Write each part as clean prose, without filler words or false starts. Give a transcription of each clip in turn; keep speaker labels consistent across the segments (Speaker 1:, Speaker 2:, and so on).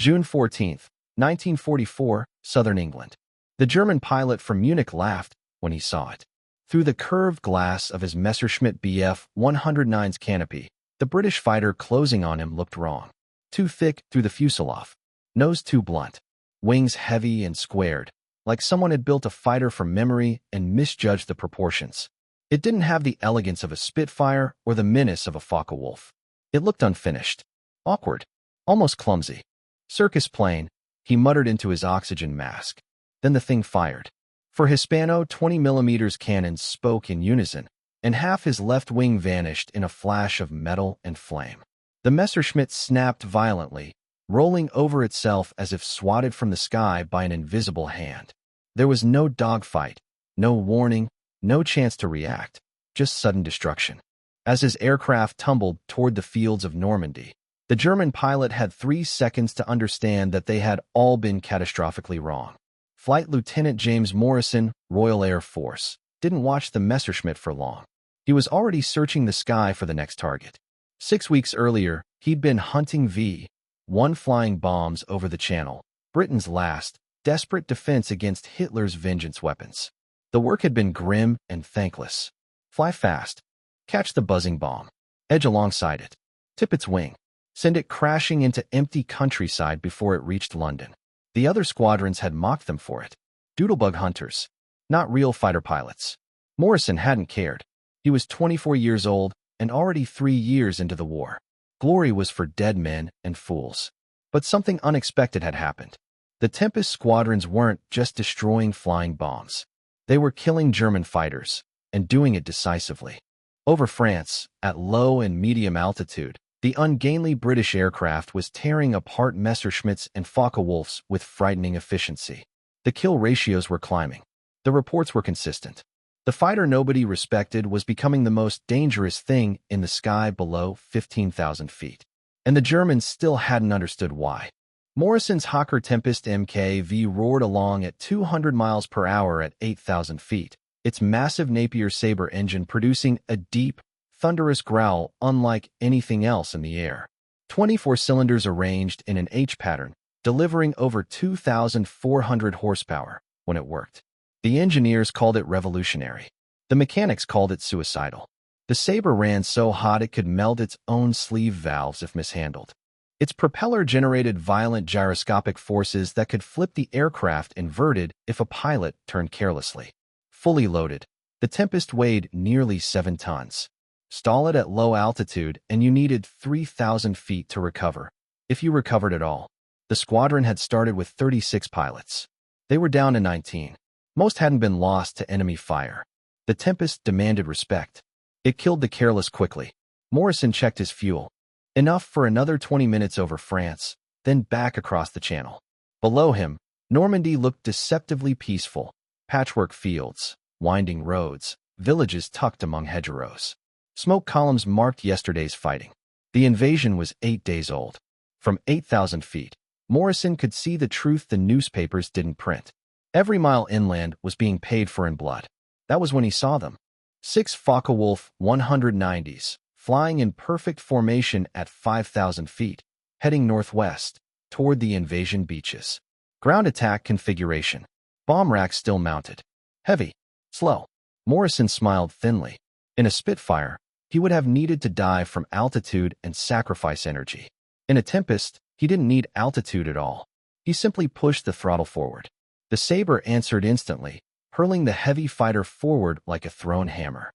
Speaker 1: June 14th, 1944, Southern England. The German pilot from Munich laughed when he saw it. Through the curved glass of his Messerschmitt Bf 109's canopy, the British fighter closing on him looked wrong. Too thick through the fuselage. Nose too blunt. Wings heavy and squared, like someone had built a fighter from memory and misjudged the proportions. It didn't have the elegance of a Spitfire or the menace of a Focke-Wulf. It looked unfinished. Awkward. Almost clumsy. Circus plane, he muttered into his oxygen mask. Then the thing fired. For Hispano 20mm cannons spoke in unison, and half his left wing vanished in a flash of metal and flame. The Messerschmitt snapped violently, rolling over itself as if swatted from the sky by an invisible hand. There was no dogfight, no warning, no chance to react, just sudden destruction. As his aircraft tumbled toward the fields of Normandy, the German pilot had 3 seconds to understand that they had all been catastrophically wrong. Flight Lieutenant James Morrison, Royal Air Force, didn't watch the Messerschmitt for long. He was already searching the sky for the next target. 6 weeks earlier, he'd been hunting V-1 flying bombs over the Channel, Britain's last, desperate defense against Hitler's vengeance weapons. The work had been grim and thankless. Fly fast. Catch the buzzing bomb. Edge alongside it. Tip its wing. Send it crashing into empty countryside before it reached London. The other squadrons had mocked them for it. Doodlebug hunters. Not real fighter pilots. Morrison hadn't cared. He was 24 years old and already 3 years into the war. Glory was for dead men and fools. But something unexpected had happened. The Tempest squadrons weren't just destroying flying bombs. They were killing German fighters, and doing it decisively. Over France, at low and medium altitude, the ungainly British aircraft was tearing apart Messerschmitts and Focke-Wulfs with frightening efficiency. The kill ratios were climbing. The reports were consistent. The fighter nobody respected was becoming the most dangerous thing in the sky below 15,000 feet. And the Germans still hadn't understood why. Morrison's Hawker Tempest MKV roared along at 200 miles per hour at 8,000 feet, its massive Napier Sabre engine producing a deep, thunderous growl unlike anything else in the air. 24 cylinders arranged in an H pattern, delivering over 2,400 horsepower when it worked. The engineers called it revolutionary. The mechanics called it suicidal. The Sabre ran so hot it could melt its own sleeve valves if mishandled. Its propeller generated violent gyroscopic forces that could flip the aircraft inverted if a pilot turned carelessly. Fully loaded, the Tempest weighed nearly 7 tons. Stall it at low altitude and you needed 3,000 feet to recover, if you recovered at all. The squadron had started with 36 pilots. They were down to 19. Most hadn't been lost to enemy fire. The Tempest demanded respect. It killed the careless quickly. Morrison checked his fuel. Enough for another 20 minutes over France, then back across the Channel. Below him, Normandy looked deceptively peaceful. Patchwork fields, winding roads, villages tucked among hedgerows. Smoke columns marked yesterday's fighting. The invasion was 8 days old. From 8,000 feet, Morrison could see the truth the newspapers didn't print. Every mile inland was being paid for in blood. That was when he saw them. 6 Focke-Wulf 190s, flying in perfect formation at 5,000 feet, heading northwest, toward the invasion beaches. Ground attack configuration. Bomb racks still mounted. Heavy. Slow. Morrison smiled thinly. In a Spitfire, he would have needed to dive from altitude and sacrifice energy. In a Tempest, he didn't need altitude at all. He simply pushed the throttle forward. The Sabre answered instantly, hurling the heavy fighter forward like a thrown hammer.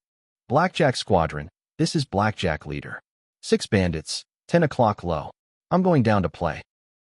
Speaker 1: Blackjack Squadron, this is Blackjack Leader. 6 bandits, 10 o'clock low. I'm going down to play.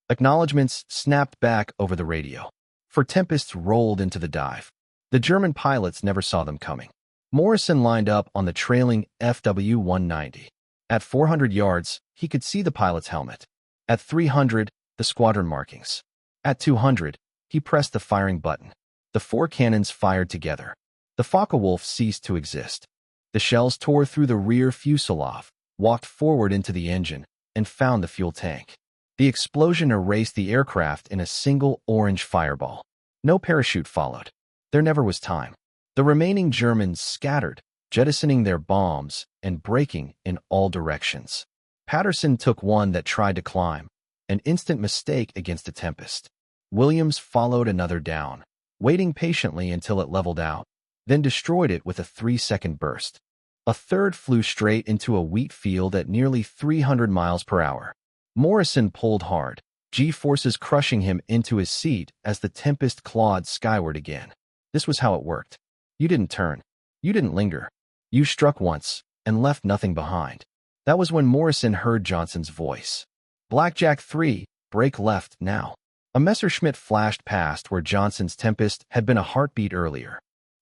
Speaker 1: Acknowledgements snapped back over the radio. 4 Tempests rolled into the dive. The German pilots never saw them coming. Morrison lined up on the trailing FW-190. At 400 yards, he could see the pilot's helmet. At 300, the squadron markings. At 200, he pressed the firing button. The 4 cannons fired together. The Focke-Wulf ceased to exist. The shells tore through the rear fuselage, walked forward into the engine, and found the fuel tank. The explosion erased the aircraft in a single orange fireball. No parachute followed. There never was time. The remaining Germans scattered, jettisoning their bombs and breaking in all directions. Patterson took one that tried to climb, an instant mistake against a Tempest. Williams followed another down, waiting patiently until it leveled out, then destroyed it with a 3-second burst. A third flew straight into a wheat field at nearly 300 miles per hour. Morrison pulled hard, G-forces crushing him into his seat as the Tempest clawed skyward again. This was how it worked. You didn't turn. You didn't linger. You struck once and left nothing behind. That was when Morrison heard Johnson's voice. Blackjack 3, break left now. A Messerschmitt flashed past where Johnson's Tempest had been a heartbeat earlier.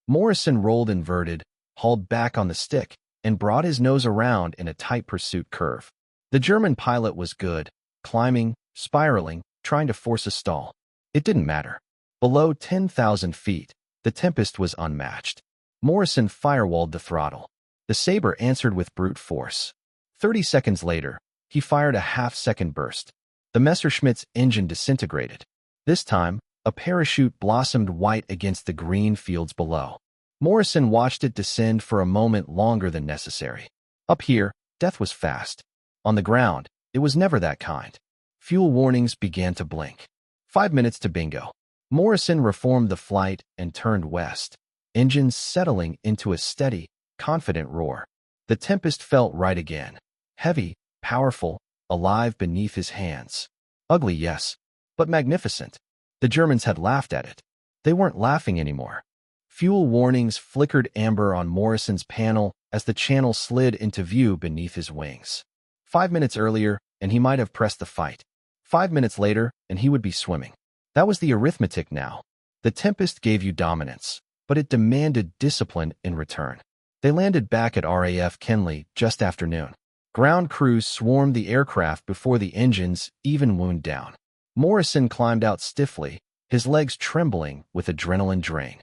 Speaker 1: Morrison rolled inverted, hauled back on the stick, and brought his nose around in a tight pursuit curve. The German pilot was good, climbing, spiraling, trying to force a stall. It didn't matter. Below 10,000 feet, the Tempest was unmatched. Morrison firewalled the throttle. The Sabre answered with brute force. 30 seconds later, he fired a half-second burst. The Messerschmitt's engine disintegrated. This time, a parachute blossomed white against the green fields below. Morrison watched it descend for a moment longer than necessary. Up here, death was fast. On the ground, it was never that kind. Fuel warnings began to blink. 5 minutes to bingo. Morrison reformed the flight and turned west, engines settling into a steady, confident roar. The Tempest felt right again. Heavy, powerful, alive beneath his hands. Ugly, yes, but magnificent. The Germans had laughed at it. They weren't laughing anymore. Fuel warnings flickered amber on Morrison's panel as the channel slid into view beneath his wings. 5 minutes earlier, and he might have pressed the fight. 5 minutes later, and he would be swimming. That was the arithmetic now. The Tempest gave you dominance, but it demanded discipline in return. They landed back at RAF Kenley just after noon. Ground crews swarmed the aircraft before the engines even wound down. Morrison climbed out stiffly, his legs trembling with adrenaline drain.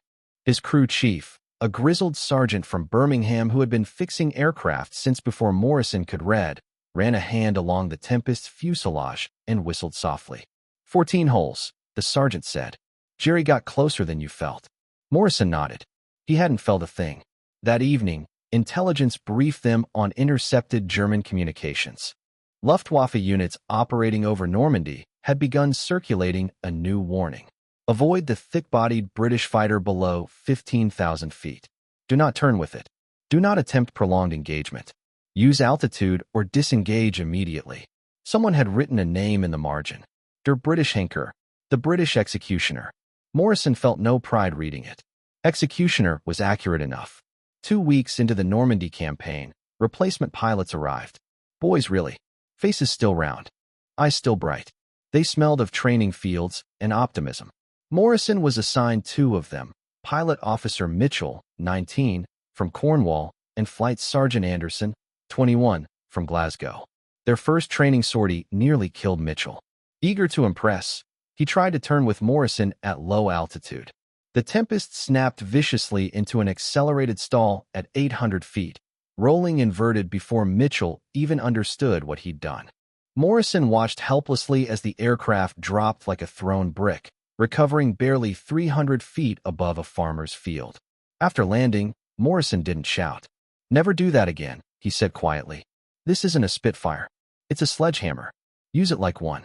Speaker 1: His crew chief, a grizzled sergeant from Birmingham who had been fixing aircraft since before Morrison could read, ran a hand along the Tempest's fuselage and whistled softly. 14 holes, the sergeant said. Jerry got closer than you felt. Morrison nodded. He hadn't felt a thing. That evening, intelligence briefed them on intercepted German communications. Luftwaffe units operating over Normandy had begun circulating a new warning. Avoid the thick-bodied British fighter below 15,000 feet. Do not turn with it. Do not attempt prolonged engagement. Use altitude or disengage immediately. Someone had written a name in the margin. Der British Henker, the British executioner. Morrison felt no pride reading it. Executioner was accurate enough. 2 weeks into the Normandy campaign, replacement pilots arrived. Boys, really. Faces still round. Eyes still bright. They smelled of training fields and optimism. Morrison was assigned 2 of them, Pilot Officer Mitchell, 19, from Cornwall, and Flight Sergeant Anderson, 21, from Glasgow. Their first training sortie nearly killed Mitchell. Eager to impress, he tried to turn with Morrison at low altitude. The Tempest snapped viciously into an accelerated stall at 800 feet, rolling inverted before Mitchell even understood what he'd done. Morrison watched helplessly as the aircraft dropped like a thrown brick, recovering barely 300 feet above a farmer's field. After landing, Morrison didn't shout. "Never do that again," he said quietly. "This isn't a Spitfire. It's a sledgehammer. Use it like one."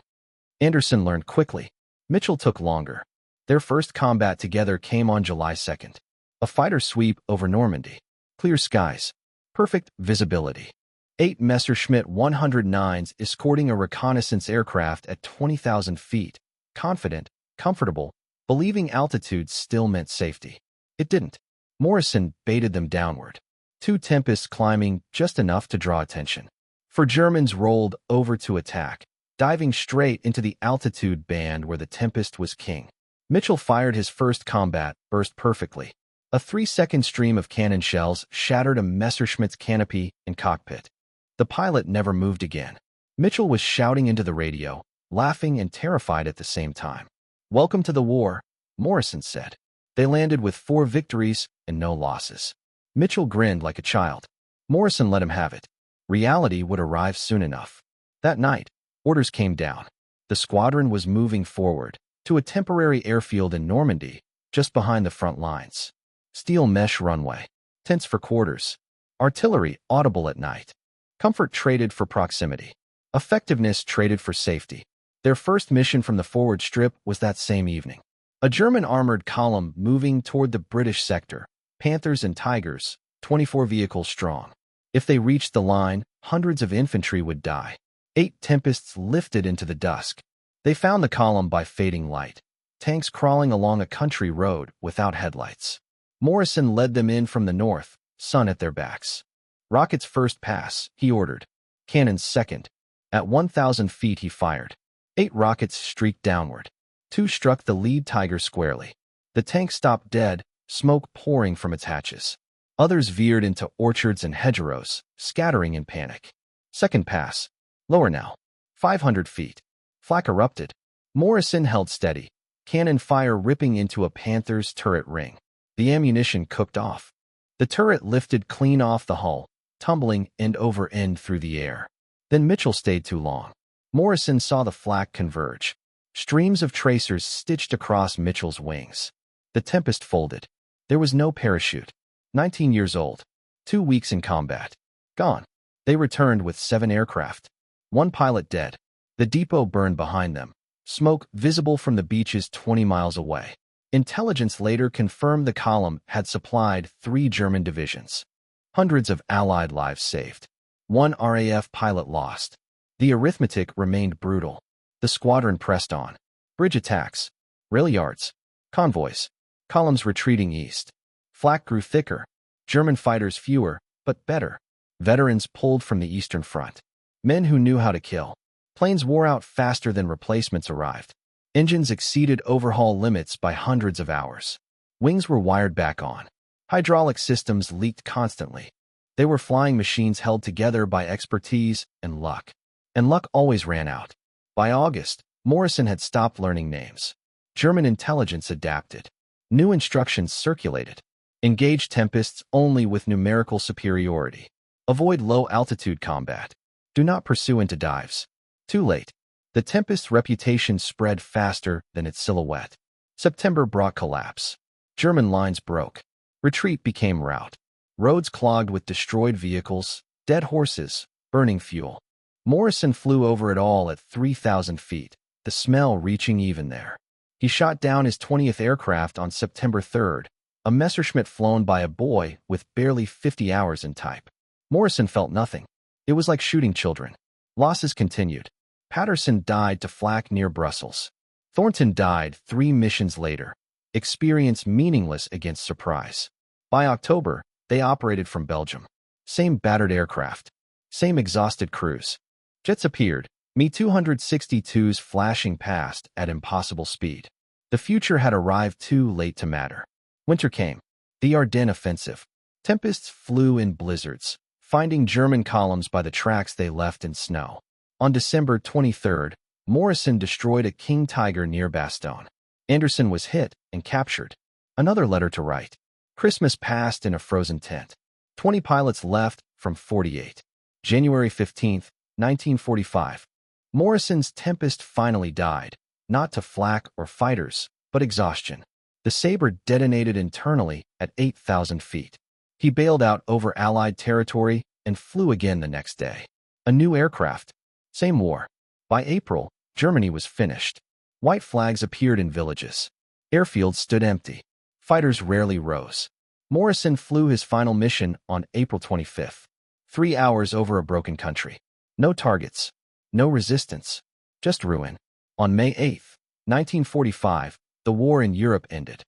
Speaker 1: Anderson learned quickly. Mitchell took longer. Their first combat together came on July 2nd. A fighter sweep over Normandy. Clear skies. Perfect visibility. 8 Messerschmitt 109s escorting a reconnaissance aircraft at 20,000 feet. Confident, comfortable, believing altitude still meant safety. It didn't. Morrison baited them downward. 2 Tempests climbing just enough to draw attention. 4 Germans rolled over to attack, diving straight into the altitude band where the Tempest was king. Mitchell fired his first combat burst perfectly. A 3-second stream of cannon shells shattered a Messerschmitt's canopy and cockpit. The pilot never moved again. Mitchell was shouting into the radio, laughing and terrified at the same time. "Welcome to the war," Morrison said. They landed with 4 victories and no losses. Mitchell grinned like a child. Morrison let him have it. Reality would arrive soon enough. That night, orders came down. The squadron was moving forward to a temporary airfield in Normandy, just behind the front lines. Steel mesh runway. Tents for quarters. Artillery audible at night. Comfort traded for proximity. Effectiveness traded for safety. Their first mission from the forward strip was that same evening. A German armored column moving toward the British sector, Panthers and Tigers, 24 vehicles strong. If they reached the line, hundreds of infantry would die. 8 Tempests lifted into the dusk. They found the column by fading light, tanks crawling along a country road without headlights. Morrison led them in from the north, sun at their backs. Rockets first pass, he ordered. Cannons second. At 1,000 feet he fired. 8 rockets streaked downward. 2 struck the lead Tiger squarely. The tank stopped dead, smoke pouring from its hatches. Others veered into orchards and hedgerows, scattering in panic. Second pass. Lower now. 500 feet. Flak erupted. Morrison held steady, cannon fire ripping into a Panther's turret ring. The ammunition cooked off. The turret lifted clean off the hull, tumbling end over end through the air. Then Mitchell stayed too long. Morrison saw the flak converge. Streams of tracers stitched across Mitchell's wings. The Tempest folded. There was no parachute. 19 years old. 2 weeks in combat. Gone. They returned with 7 aircraft. 1 pilot dead. The depot burned behind them. Smoke visible from the beaches 20 miles away. Intelligence later confirmed the column had supplied 3 German divisions. Hundreds of Allied lives saved. 1 RAF pilot lost. The arithmetic remained brutal. The squadron pressed on. Bridge attacks. Rail yards. Convoys. Columns retreating east. Flak grew thicker. German fighters fewer, but better. Veterans pulled from the Eastern Front. Men who knew how to kill. Planes wore out faster than replacements arrived. Engines exceeded overhaul limits by hundreds of hours. Wings were wired back on. Hydraulic systems leaked constantly. They were flying machines held together by expertise and luck. And luck always ran out. By August, Morrison had stopped learning names. German intelligence adapted. New instructions circulated. Engage Tempests only with numerical superiority. Avoid low-altitude combat. Do not pursue into dives. Too late. The Tempest's reputation spread faster than its silhouette. September brought collapse. German lines broke. Retreat became rout. Roads clogged with destroyed vehicles, dead horses, burning fuel. Morrison flew over it all at 3,000 feet, the smell reaching even there. He shot down his 20th aircraft on September 3rd, a Messerschmitt flown by a boy with barely 50 hours in type. Morrison felt nothing. It was like shooting children. Losses continued. Patterson died to flak near Brussels. Thornton died 3 missions later. Experience meaningless against surprise. By October, they operated from Belgium. Same battered aircraft. Same exhausted crews. Jets appeared, Me-262s flashing past at impossible speed. The future had arrived too late to matter. Winter came. The Ardennes offensive. Tempests flew in blizzards, finding German columns by the tracks they left in snow. On December 23rd, Morrison destroyed a King Tiger near Bastogne. Anderson was hit and captured. Another letter to write. Christmas passed in a frozen tent. 20 pilots left from 48. January 15th, 1945. Morrison's Tempest finally died, not to flak or fighters, but exhaustion. The Sabre detonated internally at 8,000 feet. He bailed out over Allied territory and flew again the next day. A new aircraft. Same war. By April, Germany was finished. White flags appeared in villages. Airfields stood empty. Fighters rarely rose. Morrison flew his final mission on April 25th. 3 hours over a broken country. No targets. No resistance. Just ruin. On May 8th, 1945, the war in Europe ended.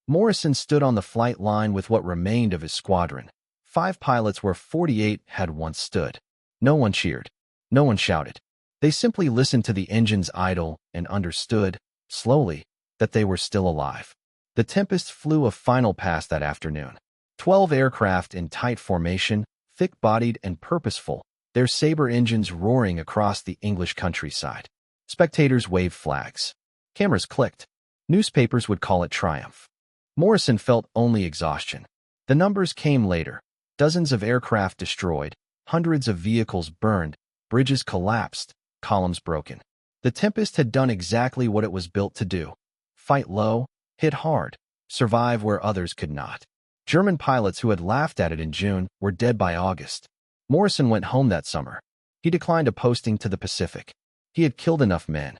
Speaker 1: Morrison stood on the flight line with what remained of his squadron. 5 pilots where 48 had once stood. No one cheered. No one shouted. They simply listened to the engines idle and understood, slowly, that they were still alive. The Tempest flew a final pass that afternoon. 12 aircraft in tight formation, thick-bodied and purposeful, their Sabre engines roaring across the English countryside. Spectators waved flags. Cameras clicked. Newspapers would call it triumph. Morrison felt only exhaustion. The numbers came later. Dozens of aircraft destroyed, hundreds of vehicles burned, bridges collapsed, columns broken. The Tempest had done exactly what it was built to do. Fight low, hit hard, survive where others could not. German pilots who had laughed at it in June were dead by August. Morrison went home that summer. He declined a posting to the Pacific. He had killed enough men.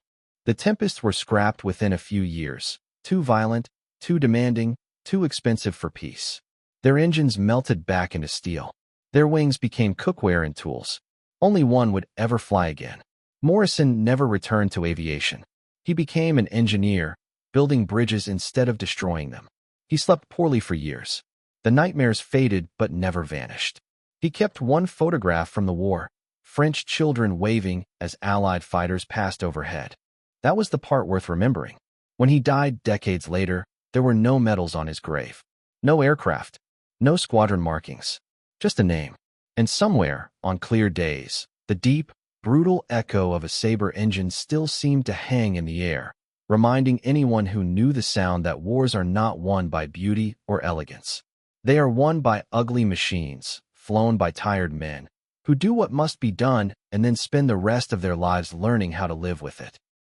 Speaker 1: The Tempests were scrapped within a few years. Too violent, too demanding, too expensive for peace. Their engines melted back into steel. Their wings became cookware and tools. Only one would ever fly again. Morrison never returned to aviation. He became an engineer, building bridges instead of destroying them. He slept poorly for years. The nightmares faded but never vanished. He kept one photograph from the war, French children waving as Allied fighters passed overhead. That was the part worth remembering. When he died decades later, there were no medals on his grave. No aircraft. No squadron markings. Just a name. And somewhere, on clear days, the deep, brutal echo of a Sabre engine still seemed to hang in the air, reminding anyone who knew the sound that wars are not won by beauty or elegance. They are won by ugly machines, flown by tired men, who do what must be done and then spend the rest of their lives learning how to live with it.